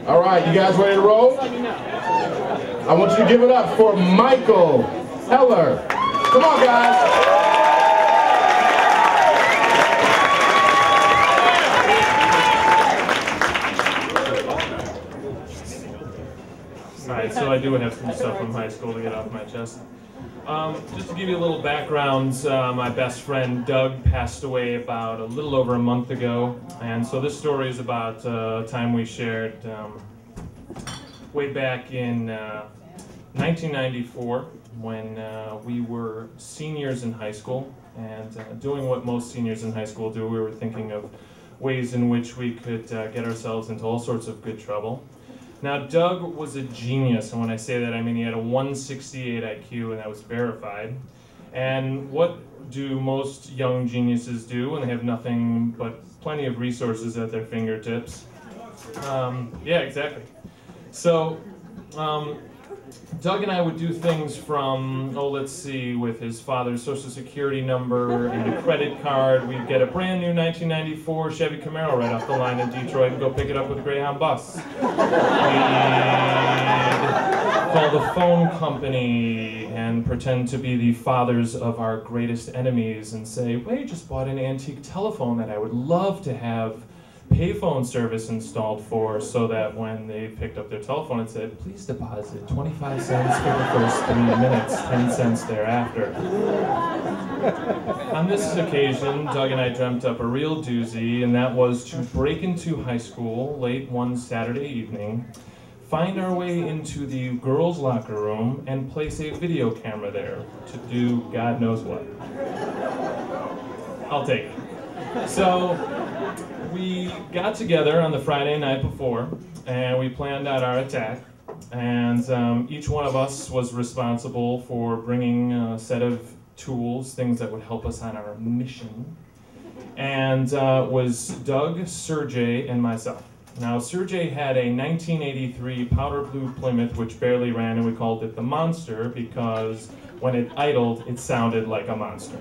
All right, you guys ready to roll? I want you to give it up for Michael Heller. Come on, guys. Alright, so I do have some stuff from high school to get off my chest. Just to give you a little background, my best friend Doug passed away about a little over a month ago, and so this story is about a time we shared way back in 1994 when we were seniors in high school, and doing what most seniors in high school do. We were thinking of ways in which we could get ourselves into all sorts of good trouble. Now, Doug was a genius, and when I say that, I mean he had a 168 IQ, and that was verified. And what do most young geniuses do when they have nothing but plenty of resources at their fingertips? Yeah, exactly. So, Doug and I would do things from, let's see, with his father's social security number and a credit card. We'd get a brand new 1994 Chevy Camaro right off the line in Detroit and go pick it up with a Greyhound bus. We'd call the phone company and pretend to be the fathers of our greatest enemies and say, we just bought an antique telephone that I would love to have payphone service installed for, so that when they picked up their telephone it said, please deposit 25 cents for the first 3 minutes, 10 cents thereafter. On this occasion, Doug and I dreamt up a real doozy, and that was to break into high school late one Saturday evening, find our way into the girls' locker room, and place a video camera there to do God knows what. I'll take it. So, we got together on the Friday night before, and we planned out our attack, and each one of us was responsible for bringing a set of tools, things that would help us on our mission, and was Doug, Sergey, and myself. Now, Sergey had a 1983 powder blue Plymouth which barely ran, and we called it the Monster because when it idled, it sounded like a monster.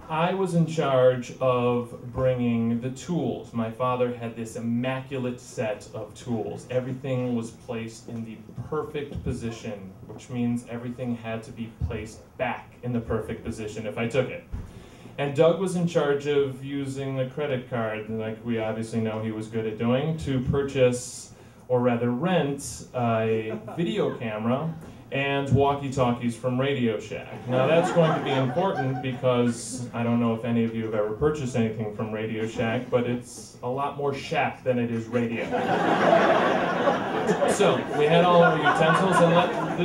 I was in charge of bringing the tools. My father had this immaculate set of tools. Everything was placed in the perfect position, which means everything had to be placed back in the perfect position if I took it. And Doug was in charge of using the credit card, like we obviously know he was good at doing, to purchase, or rather rent, a video camera and walkie-talkies from Radio Shack. Now that's going to be important because I don't know if any of you have ever purchased anything from Radio Shack, but it's a lot more shack than it is radio. So we had all our utensils, and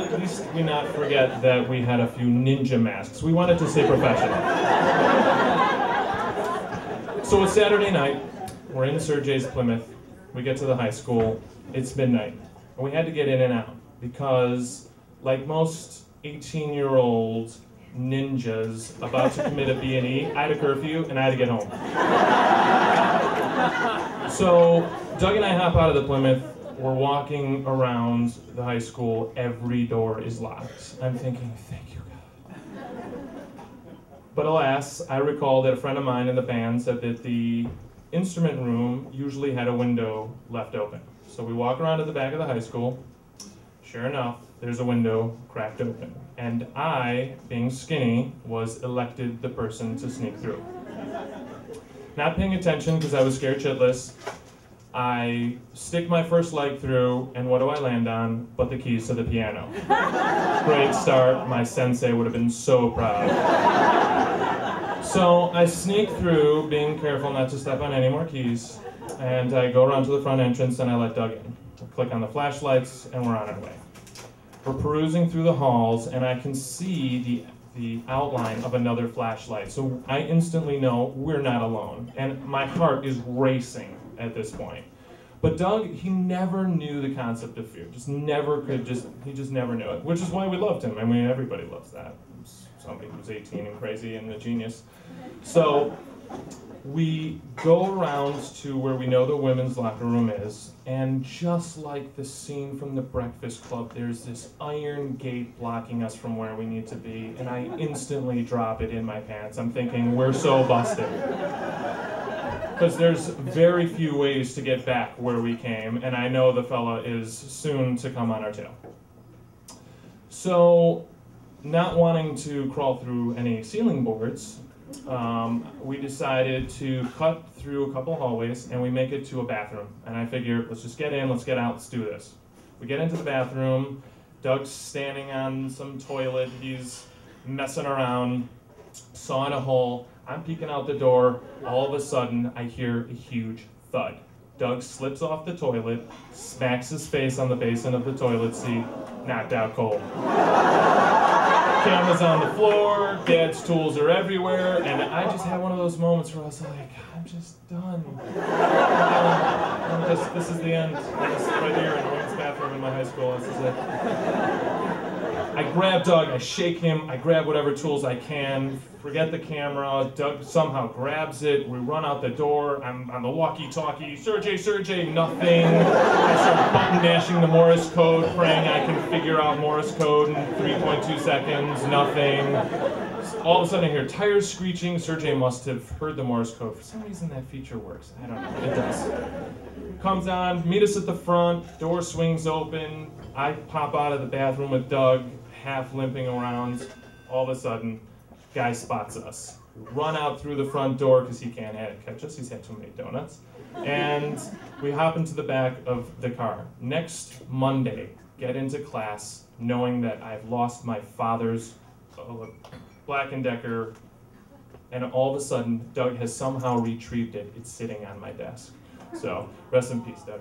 at least we not forget that we had a few ninja masks. We wanted to stay professional. So it's Saturday night, we're in Sergey's Plymouth, we get to the high school, it's midnight, and we had to get in and out because like most 18-year-old ninjas about to commit a B&E, I had a curfew and I had to get home. So Doug and I hop out of the Plymouth, we're walking around the high school, every door is locked. I'm thinking, thank you, God. But alas, I recall that a friend of mine in the band said that the instrument room usually had a window left open. So we walk around to the back of the high school. Sure enough, there's a window cracked open. And I, being skinny, was elected the person to sneak through. Not paying attention because I was scared shitless, I stick my first leg through, and what do I land on but the keys to the piano. Great start, my sensei would have been so proud. So I sneak through, being careful not to step on any more keys, and I go around to the front entrance and I let Doug in. Click on the flashlights, and we're on our way. We're perusing through the halls, and I can see the outline of another flashlight. So I instantly know we're not alone, and my heart is racing at this point. But Doug, he never knew the concept of fear. He just never knew it, which is why we loved him. I mean, everybody loves that. Somebody who's 18 and crazy and a genius. So we go around to where we know the women's locker room is, and just like the scene from The Breakfast Club, there's this iron gate blocking us from where we need to be, and I instantly drop it in my pants. I'm thinking, we're so busted. because there's very few ways to get back where we came, and I know the fella is soon to come on our tail. So, not wanting to crawl through any ceiling boards, we decided to cut through a couple hallways and we make it to a bathroom. And I figured, let's just get in, let's get out, let's do this. We get into the bathroom, Doug's standing on some toilet, he's messing around, sawing a hole. I'm peeking out the door, all of a sudden I hear a huge thud. Doug slips off the toilet, smacks his face on the basin of the toilet seat, knocked out cold. Camera's on the floor, Dad's tools are everywhere, and I just had one of those moments where I was like, I'm just done. This is the end. This is right here in the women's bathroom in my high school. This is it. I grab Doug, I shake him, I grab whatever tools I can, forget the camera, Doug somehow grabs it, we run out the door, I'm on the walkie-talkie, Sergey, nothing. I start button mashing the Morse code, praying I can figure out Morse code in 3.2 seconds, nothing. All of a sudden I hear tires screeching, Sergey must have heard the Morse code. For some reason that feature works, I don't know, it does. Comes on, meet us at the front, door swings open, I pop out of the bathroom with Doug, half limping around. All of a sudden, guy spots us. We run out through the front door because he can't catch us, he's had too many donuts. And we hop into the back of the car. Next Monday, get into class knowing that I've lost my father's Black & Decker, and all of a sudden, Doug has somehow retrieved it. It's sitting on my desk. So, rest in peace, Doug.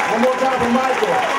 One more time for Michael.